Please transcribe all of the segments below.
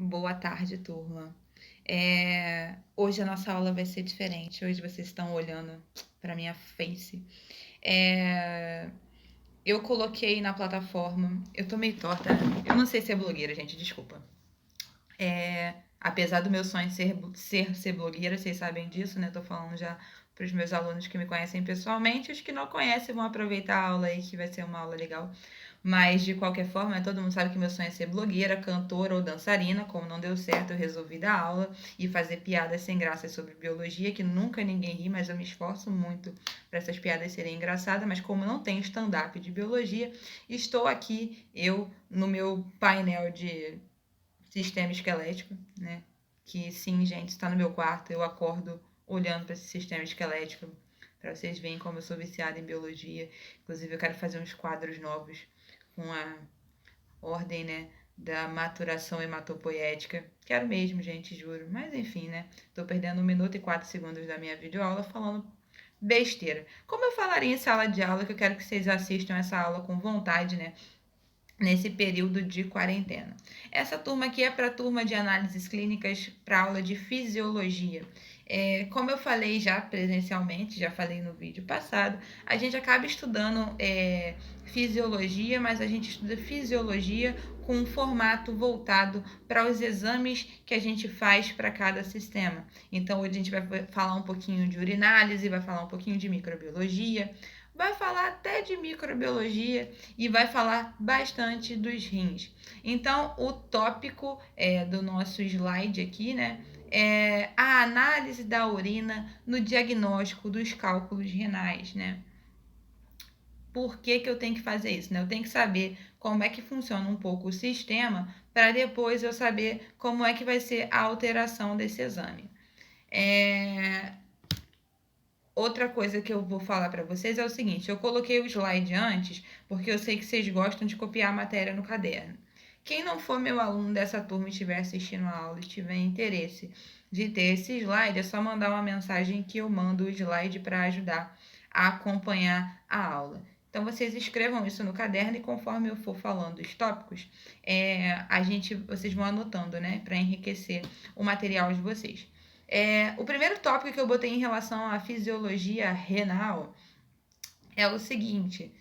Boa tarde, turma. Hoje a nossa aula vai ser diferente. Hoje vocês estão olhando para minha face. É, eu coloquei na plataforma. Eu tô meio torta. Eu não sei se é blogueira, gente, desculpa. Apesar do meu sonho ser blogueira, vocês sabem disso, né? Tô falando já para os meus alunos que me conhecem pessoalmente. Os que não conhecem vão aproveitar a aula aí, que vai ser uma aula legal. Mas, de qualquer forma, todo mundo sabe que meu sonho é ser blogueira, cantora ou dançarina. Como não deu certo, eu resolvi dar aula e fazer piadas sem graça sobre biologia, que nunca ninguém ri, mas eu me esforço muito para essas piadas serem engraçadas. Mas como não tenho stand-up de biologia, estou aqui, eu, no meu painel de sistema esquelético, né? Que sim, gente, está no meu quarto, eu acordo olhando para esse sistema esquelético, para vocês verem como eu sou viciada em biologia. Inclusive, eu quero fazer uns quadros novos com a ordem, né, da maturação hematopoética. Quero mesmo, gente, juro. Mas enfim, né? Tô perdendo 1 minuto e 4 segundos da minha videoaula falando besteira. Como eu falaria em sala de aula, que eu quero que vocês assistam essa aula com vontade, né? Nesse período de quarentena. Essa turma aqui é para a turma de análises clínicas, para aula de fisiologia. Como eu falei já presencialmente, já falei no vídeo passado, a gente acaba estudando fisiologia, mas a gente estuda fisiologia com um formato voltado para os exames que a gente faz para cada sistema. Então, hoje a gente vai falar um pouquinho de urinálise, vai falar um pouquinho de microbiologia, vai falar até de microbiologia e vai falar bastante dos rins. Então, o tópico do nosso slide aqui, né, é a análise da urina no diagnóstico dos cálculos renais, né? Por que eu tenho que fazer isso, né? Eu tenho que saber como é que funciona um pouco o sistema para depois eu saber como é que vai ser a alteração desse exame. Outra coisa que eu vou falar para vocês é o seguinte: eu coloquei o slide antes porque eu sei que vocês gostam de copiar a matéria no caderno. Quem não for meu aluno dessa turma e estiver assistindo a aula e tiver interesse de ter esse slide, é só mandar uma mensagem que eu mando o slide para ajudar a acompanhar a aula. Então vocês escrevam isso no caderno e conforme eu for falando os tópicos, vocês vão anotando, né, para enriquecer o material de vocês. O primeiro tópico que eu botei em relação à fisiologia renal é o seguinte: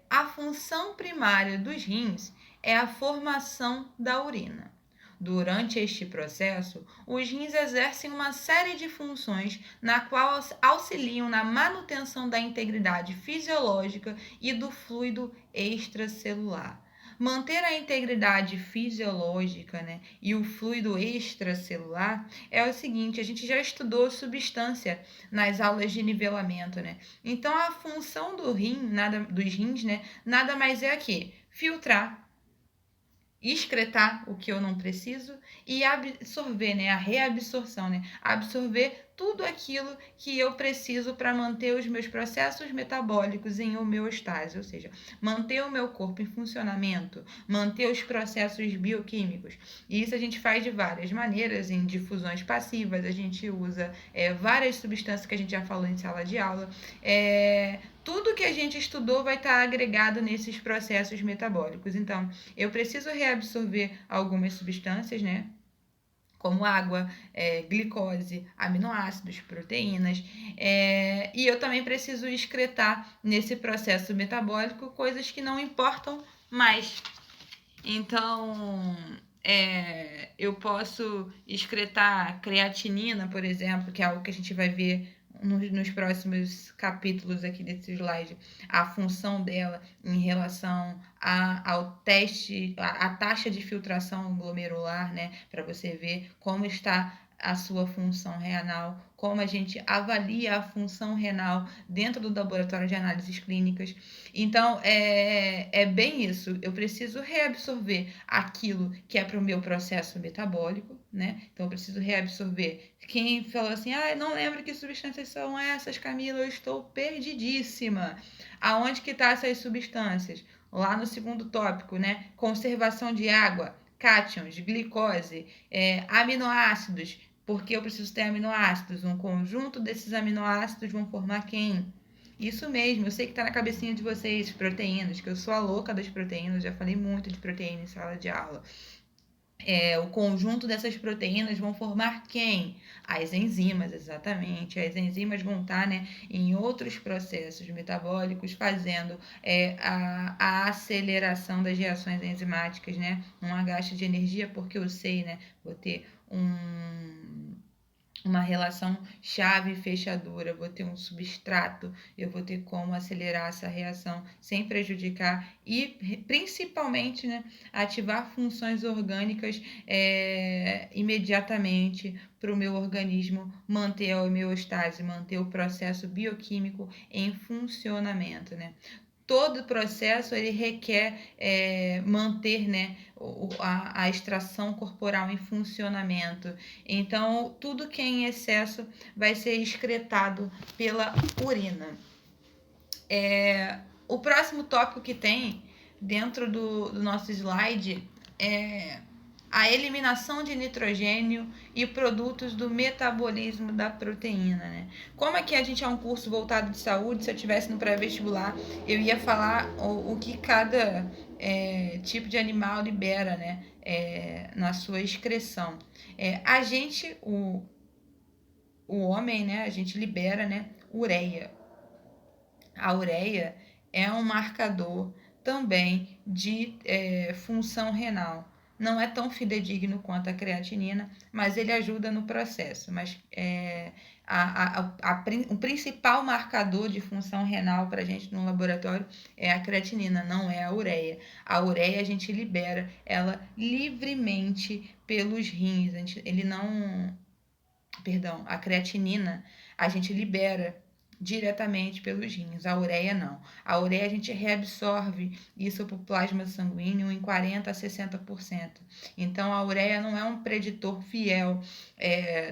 a função primária dos rins é a formação da urina. Durante este processo, os rins exercem uma série de funções na qual auxiliam na manutenção da integridade fisiológica e do fluido extracelular. Manter a integridade fisiológica, né, e o fluido extracelular é o seguinte: a gente já estudou substância nas aulas de nivelamento, né? Então a função dos rins, né, nada mais é que filtrar, excretar o que eu não preciso e absorver, né, a reabsorção, né, absorver tudo aquilo que eu preciso para manter os meus processos metabólicos em homeostase, ou seja, manter o meu corpo em funcionamento, manter os processos bioquímicos. E isso a gente faz de várias maneiras, em difusões passivas, a gente usa várias substâncias que a gente já falou em sala de aula. Tudo que a gente estudou vai estar agregado nesses processos metabólicos. Então, eu preciso reabsorver algumas substâncias, né? Como água, glicose, aminoácidos, proteínas. E eu também preciso excretar nesse processo metabólico coisas que não importam mais. Então, eu posso excretar creatinina, por exemplo, que é algo que a gente vai ver nos próximos capítulos aqui desse slide, a função dela em relação ao teste, a taxa de filtração glomerular, né, para você ver como está a sua função renal, como a gente avalia a função renal dentro do laboratório de análises clínicas. Então, é bem isso. Eu preciso reabsorver aquilo que é para o meu processo metabólico, né? Então, eu preciso reabsorver. Quem falou assim, não lembro que substâncias são essas, Camila, eu estou perdidíssima. Aonde que tá essas substâncias? Lá no segundo tópico, né? Conservação de água, cátions, glicose, aminoácidos. Porque eu preciso ter aminoácidos. Um conjunto desses aminoácidos vão formar quem? Isso mesmo, eu sei que tá na cabecinha de vocês, proteínas, que eu sou a louca das proteínas, já falei muito de proteína em sala de aula. O conjunto dessas proteínas vão formar quem? As enzimas, exatamente. As enzimas vão estar, né, em outros processos metabólicos, fazendo a aceleração das reações enzimáticas, né? Não há gasto de energia, porque eu sei, né? Vou ter uma relação chave-fechadura, vou ter um substrato, eu vou ter como acelerar essa reação sem prejudicar e, principalmente, né, ativar funções orgânicas imediatamente para o meu organismo manter a homeostase, manter o processo bioquímico em funcionamento, né? Todo processo ele requer manter, né, a extração corporal em funcionamento. Então, tudo que é em excesso vai ser excretado pela urina. O próximo tópico que tem dentro do nosso slide é a eliminação de nitrogênio e produtos do metabolismo da proteína, né? Como aqui a gente é um curso voltado de saúde, se eu tivesse no pré-vestibular, eu ia falar o que cada tipo de animal libera, né? Na sua excreção. A gente, o homem, né? A gente libera, né? Ureia. A ureia é um marcador também de função renal. Não é tão fidedigno quanto a creatinina, mas ele ajuda no processo. Mas o principal marcador de função renal para a gente no laboratório é a creatinina, não é a ureia. A ureia a gente libera ela livremente pelos rins. A creatinina a gente libera diretamente pelos rins, a ureia não. A ureia a gente reabsorve isso para o plasma sanguíneo em 40% a 60%. Então a ureia não é um preditor fiel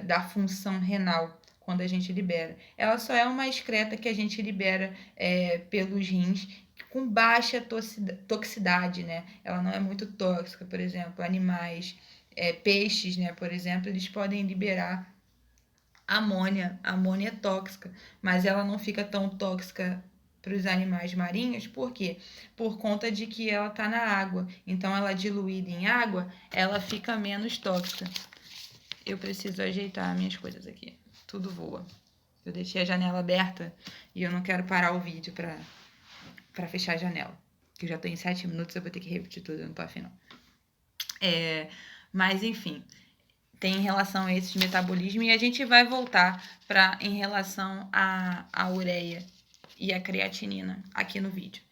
da função renal quando a gente libera. Ela só é uma excreta que a gente libera pelos rins com baixa toxicidade, né? Ela não é muito tóxica, por exemplo, animais, peixes, né, por exemplo, eles podem liberar amônia. A amônia é tóxica, mas ela não fica tão tóxica para os animais marinhos, por quê? Por conta de que ela está na água. Então, ela diluída em água, ela fica menos tóxica. Eu preciso ajeitar minhas coisas aqui. Tudo voa. Eu deixei a janela aberta e eu não quero parar o vídeo para fechar a janela. Que eu já estou em 7 minutos, eu vou ter que repetir tudo, eu não tô afim não. Mas, enfim, tem em relação a esse metabolismo e a gente vai voltar em relação à ureia e à creatinina aqui no vídeo.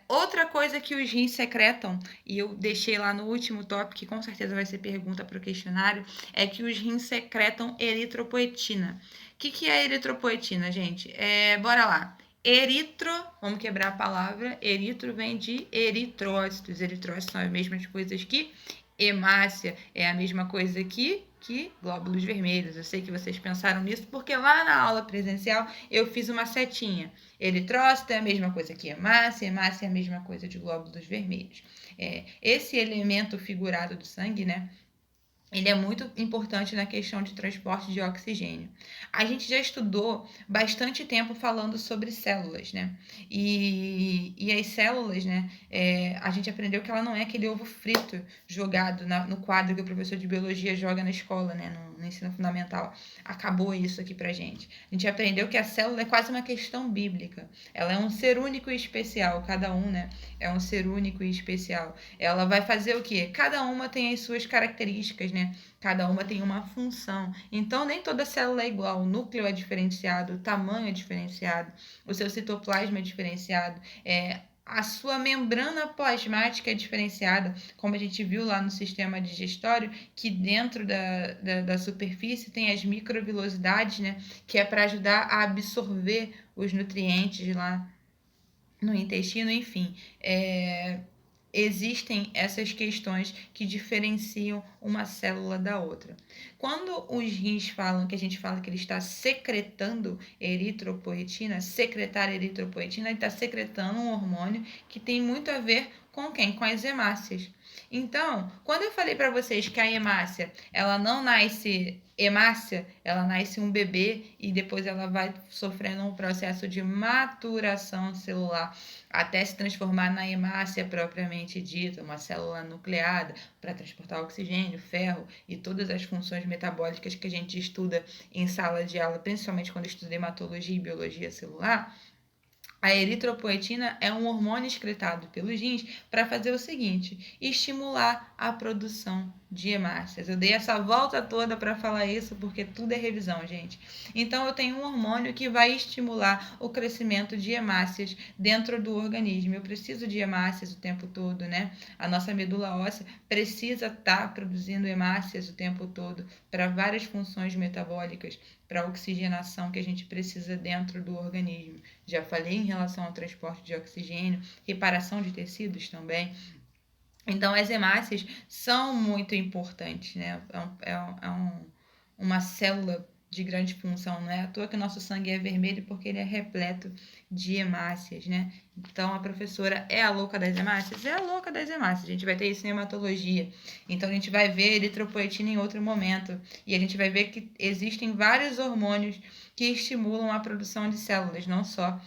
Outra coisa que os rins secretam, e eu deixei lá no último tópico, que com certeza vai ser pergunta para o questionário, é que os rins secretam eritropoetina. O que é eritropoetina, gente? Bora lá. Vamos quebrar a palavra. Eritro vem de eritrócitos. Eritrócitos são as mesmas coisas que hemácia, é a mesma coisa que glóbulos vermelhos. Eu sei que vocês pensaram nisso porque lá na aula presencial eu fiz uma setinha. Eritrócito é a mesma coisa que hemácia, hemácia é a mesma coisa de glóbulos vermelhos. Esse elemento figurado do sangue, né? Ele é muito importante na questão de transporte de oxigênio. A gente já estudou bastante tempo falando sobre células, né? E as células, né? A gente aprendeu que ela não é aquele ovo frito jogado no quadro que o professor de biologia joga na escola, né? No ensino fundamental. Acabou isso aqui pra gente. A gente aprendeu que a célula é quase uma questão bíblica. Ela é um ser único e especial. Cada um, né? É um ser único e especial. Ela vai fazer o quê? Cada uma tem as suas características, né? Cada uma tem uma função. Então, nem toda célula é igual. O núcleo é diferenciado, o tamanho é diferenciado, o seu citoplasma é diferenciado, a sua membrana plasmática é diferenciada, como a gente viu lá no sistema digestório, que dentro da superfície tem as microvilosidades, né? Que é para ajudar a absorver os nutrientes lá no intestino, enfim. Existem essas questões que diferenciam uma célula da outra. Quando os rins falam, que a gente fala que ele está secretando eritropoetina, secretar eritropoetina, ele está secretando um hormônio que tem muito a ver com quem? Com as hemácias. Então, quando eu falei para vocês que a hemácia, ela não nasce hemácia, ela nasce um bebê e depois ela vai sofrendo um processo de maturação celular até se transformar na hemácia propriamente dita, uma célula nucleada para transportar oxigênio, ferro e todas as funções metabólicas que a gente estuda em sala de aula, principalmente quando estuda hematologia e biologia celular. A eritropoetina é um hormônio excretado pelos rins para fazer o seguinte: estimular a produção de hemácias. Eu dei essa volta toda para falar isso porque tudo é revisão, gente. Então eu tenho um hormônio que vai estimular o crescimento de hemácias dentro do organismo. Eu preciso de hemácias o tempo todo, né? A nossa medula óssea precisa estar produzindo hemácias o tempo todo para várias funções metabólicas, para a oxigenação que a gente precisa dentro do organismo. Já falei em relação ao transporte de oxigênio, reparação de tecidos também. Então, as hemácias são muito importantes, né? Uma célula de grande função, não é à toa que o nosso sangue é vermelho porque ele é repleto de hemácias, né? Então, a professora é a louca das hemácias? É a louca das hemácias. A gente vai ter isso em hematologia. Então, a gente vai ver eritropoetina em outro momento. E a gente vai ver que existem vários hormônios que estimulam a produção de células, não só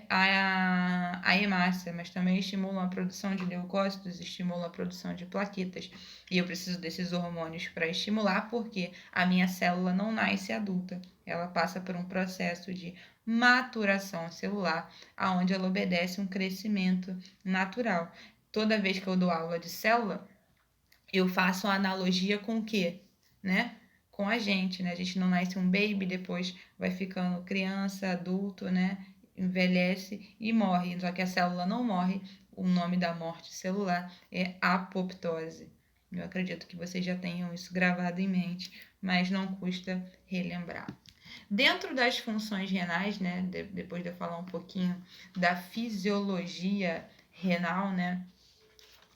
a hemácia, mas também estimulam a produção de leucócitos, estimulam a produção de plaquetas. E eu preciso desses hormônios para estimular, porque a minha célula não nasce adulta. Ela passa por um processo de maturação celular, aonde ela obedece um crescimento natural. Toda vez que eu dou aula de célula, eu faço a analogia com o quê? Né? Com a gente, né? A gente não nasce um baby, depois vai ficando criança, adulto, né? Envelhece e morre. Só que a célula não morre. O nome da morte celular é apoptose. Eu acredito que vocês já tenham isso gravado em mente, mas não custa relembrar. Dentro das funções renais, né, depois de eu falar um pouquinho da fisiologia renal, né,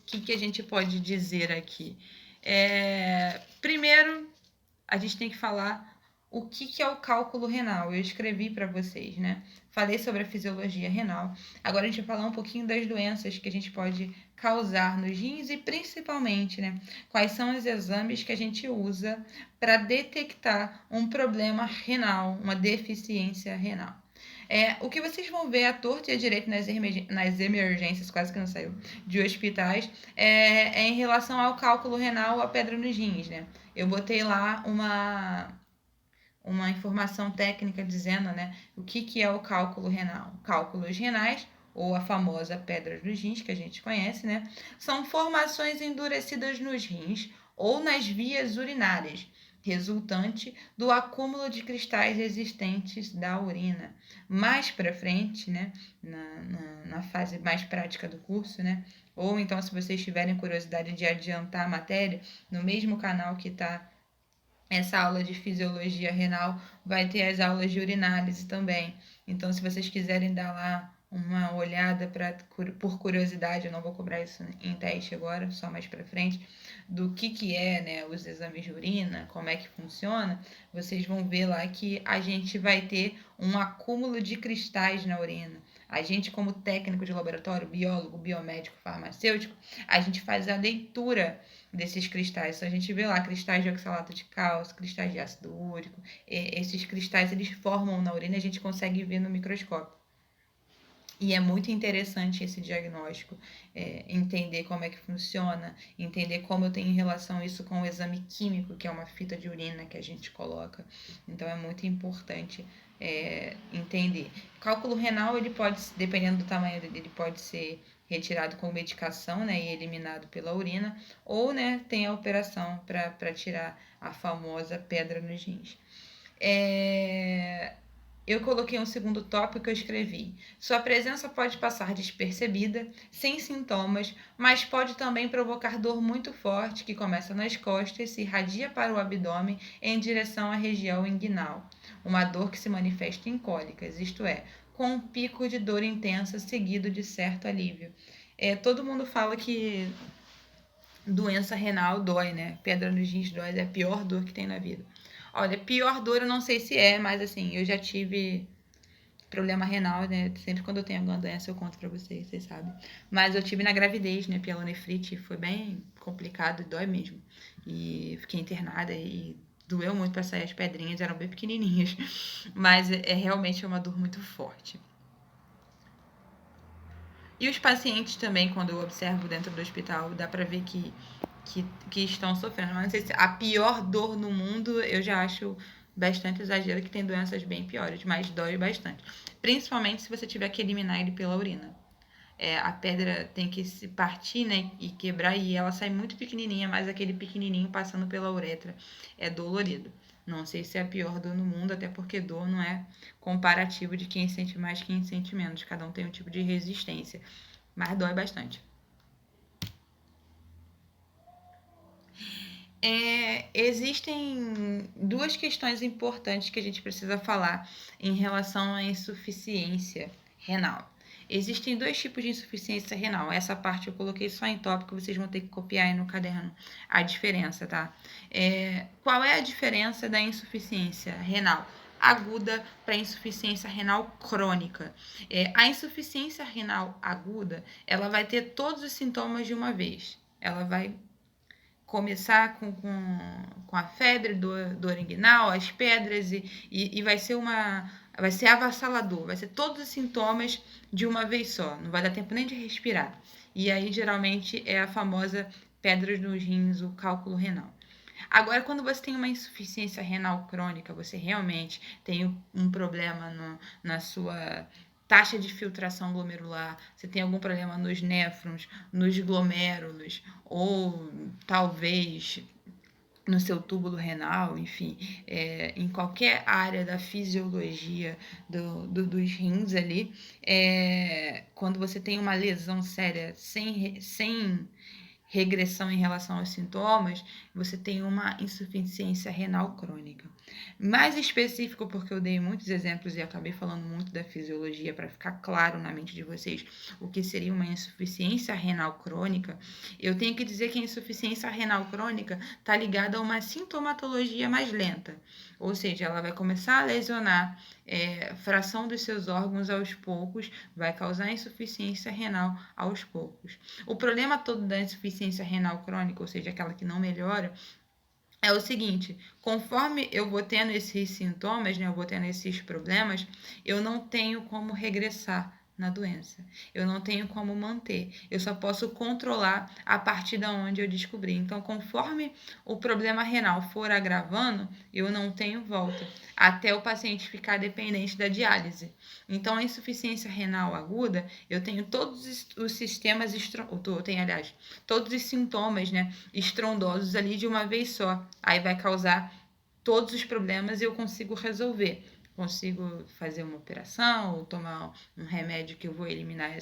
o que a gente pode dizer aqui? Primeiro, a gente tem que falar o que é o cálculo renal. Eu escrevi para vocês, né? Falei sobre a fisiologia renal. Agora a gente vai falar um pouquinho das doenças que a gente pode causar nos rins e principalmente, né? Quais são os exames que a gente usa para detectar um problema renal, uma deficiência renal. O que vocês vão ver à torta e à direita nas emergências, quase que não saiu, de hospitais, é em relação ao cálculo renal, a pedra nos rins, né? Eu botei lá uma informação técnica dizendo, né, o que é o cálculo renal. Cálculos renais, ou a famosa pedra dos rins, que a gente conhece, né, são formações endurecidas nos rins ou nas vias urinárias, resultante do acúmulo de cristais existentes da urina. Mais para frente, né, na fase mais prática do curso, né, ou então se vocês tiverem curiosidade de adiantar a matéria, no mesmo canal que está essa aula de fisiologia renal, vai ter as aulas de urinálise também. Então, se vocês quiserem dar lá uma olhada por curiosidade, eu não vou cobrar isso em teste agora, só mais para frente, do que é, né, os exames de urina, como é que funciona, vocês vão ver lá que a gente vai ter um acúmulo de cristais na urina. A gente, como técnico de laboratório, biólogo, biomédico, farmacêutico, a gente faz a leitura desses cristais. Então, a gente vê lá cristais de oxalato de cálcio, cristais de ácido úrico. Esses cristais, eles formam na urina e a gente consegue ver no microscópio. E é muito interessante esse diagnóstico, entender como é que funciona, entender como eu tenho relação isso com o exame químico, que é uma fita de urina que a gente coloca. Então é muito importante entender. Cálculo renal, ele pode, dependendo do tamanho dele, ele pode ser retirado com medicação, né, e eliminado pela urina, ou, né, tem a operação para tirar a famosa pedra nos rins. Eu coloquei um segundo tópico que eu escrevi. Sua presença pode passar despercebida, sem sintomas, mas pode também provocar dor muito forte que começa nas costas, se irradia para o abdômen em direção à região inguinal. Uma dor que se manifesta em cólicas, isto é, com um pico de dor intensa seguido de certo alívio. Todo mundo fala que doença renal dói, né? Pedra nos rins dói, é a pior dor que tem na vida. Olha, pior dor eu não sei se mas assim, eu já tive problema renal, né? Sempre quando eu tenho alguma doença eu conto pra vocês sabem. Mas eu tive na gravidez, né? Pielonefrite, foi bem complicado, dói mesmo. E fiquei internada e doeu muito pra sair as pedrinhas, eram bem pequenininhas. Mas realmente uma dor muito forte. E os pacientes também, quando eu observo dentro do hospital, dá pra ver que estão sofrendo. Mas não sei se a pior dor no mundo, eu já acho bastante exagero, que tem doenças bem piores, mas dói bastante. Principalmente se você tiver que eliminar ele pela urina. A pedra tem que se partir, né, e quebrar, e ela sai muito pequenininha, mas aquele pequenininho passando pela uretra é dolorido. Não sei se é a pior dor no mundo, até porque dor não é comparativo de quem sente mais, quem sente menos. Cada um tem um tipo de resistência, mas dói bastante. Existem duas questões importantes que a gente precisa falar em relação à insuficiência renal. Existem dois tipos de insuficiência renal. Essa parte eu coloquei só em tópico, vocês vão ter que copiar aí no caderno a diferença, tá? Qual é a diferença da insuficiência renal aguda para insuficiência renal crônica? A insuficiência renal aguda, ela vai ter todos os sintomas de uma vez. Ela vai começar com a febre, dor inguinal, as pedras, e vai ser avassalador, vai ser todos os sintomas de uma vez só, não vai dar tempo nem de respirar. E aí, geralmente, é a famosa pedras nos rins, o cálculo renal. Agora, quando você tem uma insuficiência renal crônica, você realmente tem um problema na sua taxa de filtração glomerular, você tem algum problema nos néfrons, nos glomérulos, ou talvez no seu túbulo renal, enfim, em qualquer área da fisiologia dos rins ali, quando você tem uma lesão séria sem regressão em relação aos sintomas, você tem uma insuficiência renal crônica. Mais específico, porque eu dei muitos exemplos e acabei falando muito da fisiologia para ficar claro na mente de vocês o que seria uma insuficiência renal crônica, eu tenho que dizer que a insuficiência renal crônica está ligada a uma sintomatologia mais lenta, ou seja, ela vai começar a lesionar fração dos seus órgãos aos poucos, vai causar insuficiência renal aos poucos. O problema todo da insuficiência renal crônica, ou seja, aquela que não melhora, é o seguinte: conforme eu vou tendo esses sintomas, né, eu vou tendo esses problemas, eu não tenho como regressar na doença. Eu não tenho como manter. Eu só posso controlar a partir da onde eu descobri. Então, conforme o problema renal for agravando, eu não tenho volta, até o paciente ficar dependente da diálise. Então, a insuficiência renal aguda, eu tenho todos os sistemas, eu tenho, aliás, todos os sintomas, né, estrondosos ali de uma vez só. Aí vai causar todos os problemas e eu consigo resolver. Consigo fazer uma operação ou tomar um remédio que eu vou eliminar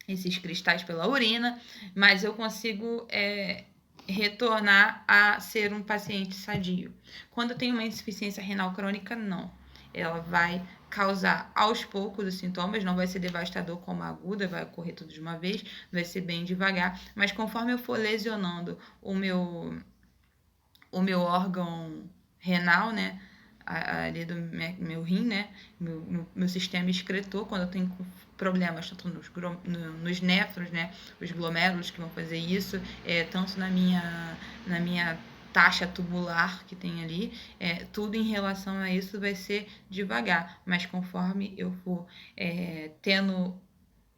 esses cristais pela urina, mas eu consigo retornar a ser um paciente sadio. Quando eu tenho uma insuficiência renal crônica, não. Ela vai causar aos poucos os sintomas, não vai ser devastador como a aguda, vai ocorrer tudo de uma vez, vai ser bem devagar, mas conforme eu for lesionando o meu órgão renal, né, ali do meu rim, né, meu sistema excretor, quando eu tenho problemas tanto nos néfrons, né, os glomérulos que vão fazer isso, tanto na minha taxa tubular que tem ali, tudo em relação a isso vai ser devagar, mas conforme eu for tendo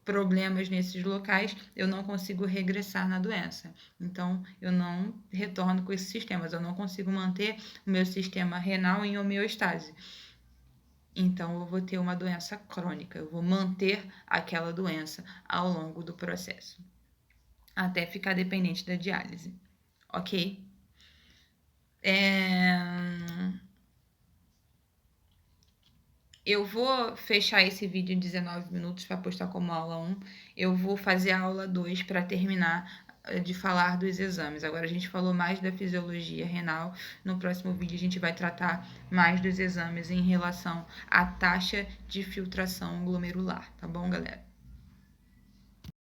problemas nesses locais, eu não consigo regressar na doença. Então, eu não retorno com esses sistemas, eu não consigo manter o meu sistema renal em homeostase. Então, eu vou ter uma doença crônica, eu vou manter aquela doença ao longo do processo, até ficar dependente da diálise, ok? Eu vou fechar esse vídeo em 19 minutos para postar como aula 1. Eu vou fazer a aula 2 para terminar de falar dos exames. Agora a gente falou mais da fisiologia renal. No próximo vídeo a gente vai tratar mais dos exames em relação à taxa de filtração glomerular, tá bom, galera?